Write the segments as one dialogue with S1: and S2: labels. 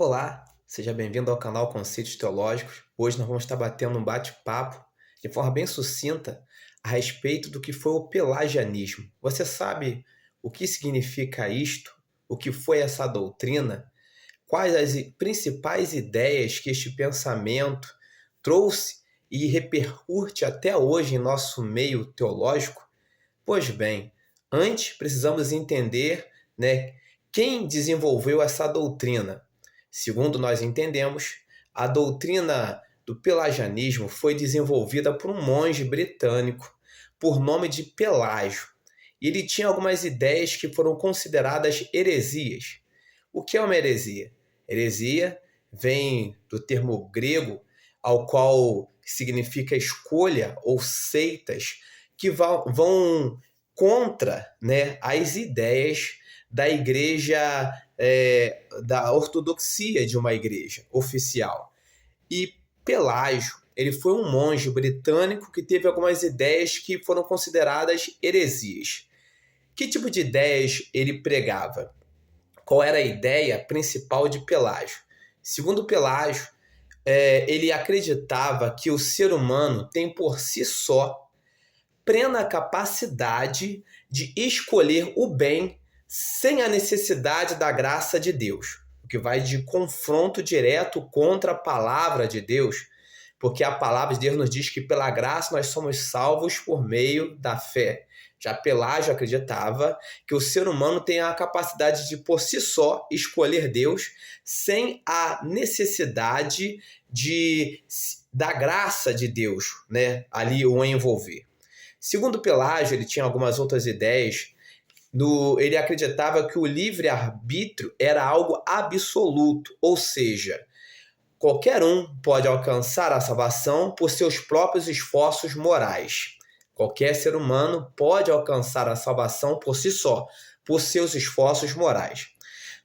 S1: Olá, seja bem-vindo ao canal Conceitos Teológicos. Hoje nós vamos estar batendo um bate-papo de forma bem sucinta a respeito do que foi o pelagianismo. Você sabe o que significa isto? O que foi essa doutrina? Quais as principais ideias que este pensamento trouxe e repercute até hoje em nosso meio teológico? Pois bem, antes precisamos entender, quem desenvolveu essa doutrina. Segundo nós entendemos, a doutrina do pelagianismo foi desenvolvida por um monge britânico por nome de Pelágio. E ele tinha algumas ideias que foram consideradas heresias. O que é uma heresia? Heresia vem do termo grego, ao qual significa escolha ou seitas, que vão contra, as ideias da igreja, da ortodoxia de uma igreja oficial. E Pelágio, ele foi um monge britânico que teve algumas ideias que foram consideradas heresias. Que tipo de ideias ele pregava? Qual era a ideia principal de Pelágio? Segundo Pelágio, ele acreditava que o ser humano tem por si só plena capacidade de escolher o bem sem a necessidade da graça de Deus, o que vai de confronto direto contra a palavra de Deus, porque a palavra de Deus nos diz que pela graça nós somos salvos por meio da fé. Já Pelágio acreditava que o ser humano tem a capacidade de, por si só, escolher Deus sem a necessidade da graça de Deus, ali o envolver. Segundo Pelágio, ele tinha algumas outras ideias. Ele acreditava que o livre-arbítrio era algo absoluto, ou seja, qualquer um pode alcançar a salvação por seus próprios esforços morais. Qualquer ser humano pode alcançar a salvação por si só, por seus esforços morais.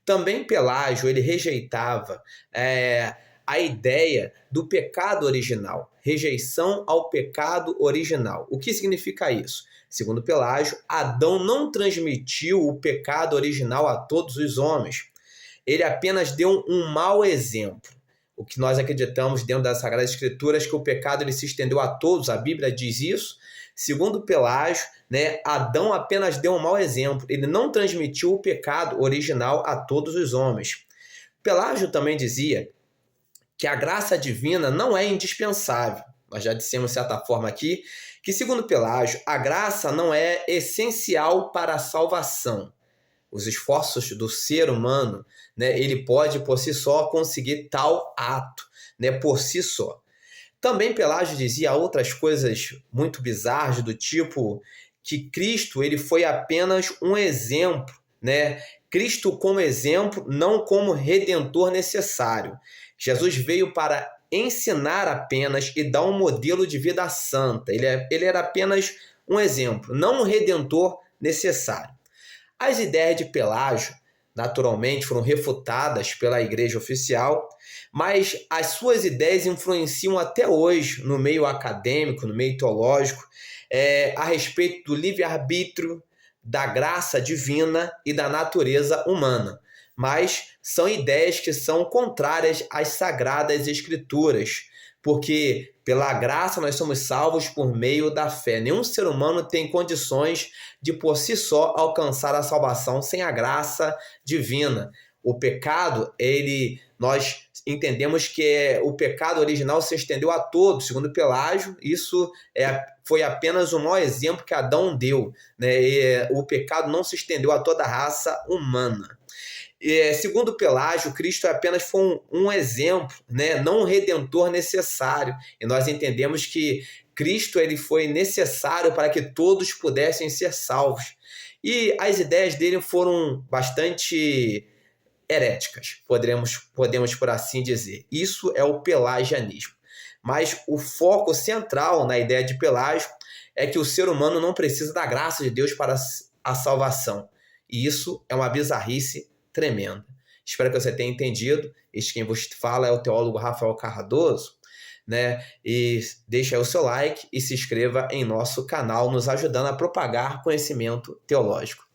S1: Também Pelágio ele rejeitava a ideia do pecado original, rejeição ao pecado original. O que significa isso? Segundo Pelágio, Adão não transmitiu o pecado original a todos os homens. Ele apenas deu um mau exemplo. O que nós acreditamos dentro das Sagradas Escrituras, que o pecado ele se estendeu a todos, a Bíblia diz isso. Segundo Pelágio, Adão apenas deu um mau exemplo. Ele não transmitiu o pecado original a todos os homens. Pelágio também dizia que a graça divina não é indispensável. Nós já dissemos de certa forma aqui que, segundo Pelágio, a graça não é essencial para a salvação. Os esforços do ser humano, ele pode por si só conseguir tal ato, por si só. Também Pelágio dizia outras coisas muito bizarras, do tipo que Cristo ele foi apenas um exemplo, Cristo como exemplo, não como redentor necessário. Jesus veio para ensinar apenas e dar um modelo de vida santa. Ele era apenas um exemplo, não um redentor necessário. As ideias de Pelágio, naturalmente, foram refutadas pela igreja oficial, mas as suas ideias influenciam até hoje no meio acadêmico, no meio teológico, a respeito do livre-arbítrio, da graça divina e da natureza humana. Mas são ideias que são contrárias às Sagradas Escrituras, porque pela graça nós somos salvos por meio da fé. Nenhum ser humano tem condições de por si só alcançar a salvação sem a graça divina. O pecado, nós entendemos que o pecado original se estendeu a todos, segundo Pelágio. Isso foi apenas um mau exemplo que Adão deu, o pecado não se estendeu a toda a raça humana. Segundo Pelágio, Cristo apenas foi um exemplo, não um redentor necessário. E nós entendemos que Cristo ele foi necessário para que todos pudessem ser salvos. E as ideias dele foram bastante heréticas, podemos por assim dizer. Isso é o pelagianismo. Mas o foco central na ideia de Pelágio é que o ser humano não precisa da graça de Deus para a salvação. E isso é uma bizarrice tremenda. Espero que você tenha entendido. Quem vos fala é o teólogo Rafael Cardoso, E deixa aí o seu like e se inscreva em nosso canal, nos ajudando a propagar conhecimento teológico.